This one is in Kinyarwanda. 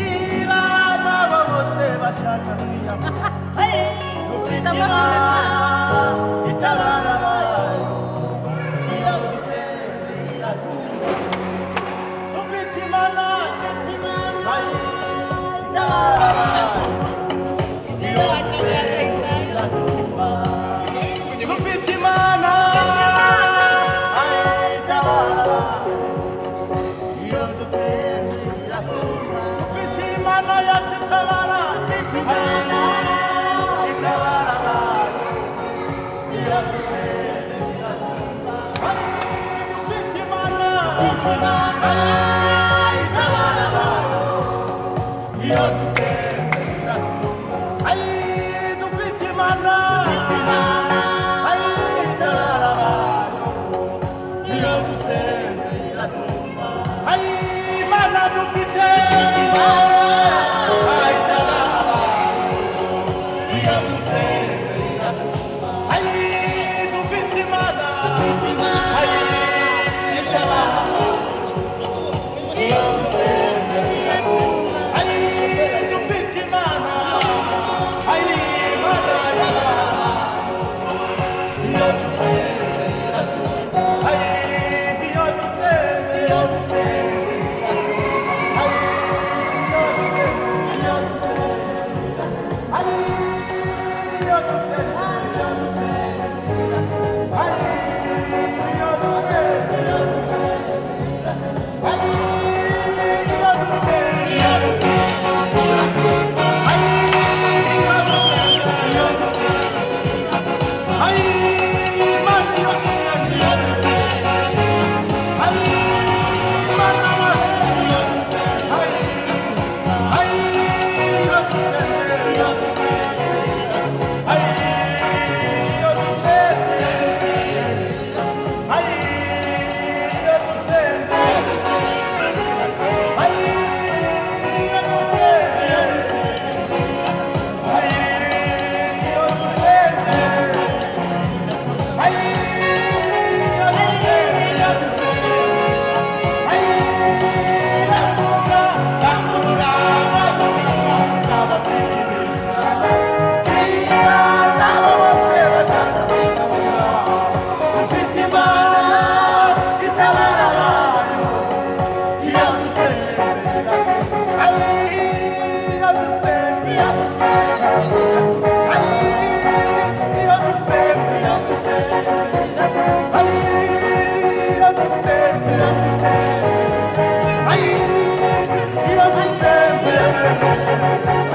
irana bose bashaka kwiyahura dufite imana itabara abayo iradusenze iratumva dufite imana itabara abayo iradusenze iratumva dufite imana itabara abayo iradusenze iratumva dufite imana yacu itabara dufite imana itabara abayo iradusenze iratumva dufite imana itabara abayo iradusenze iratumva dufite imana itabara abayo iradusenze iratumva imana dufite itabara abayo iradusenze iratumva dufite imana itabara abayo iradusenze iratumva dufite imana imana iradusenze iratumva iradusenze iratumva Thank you.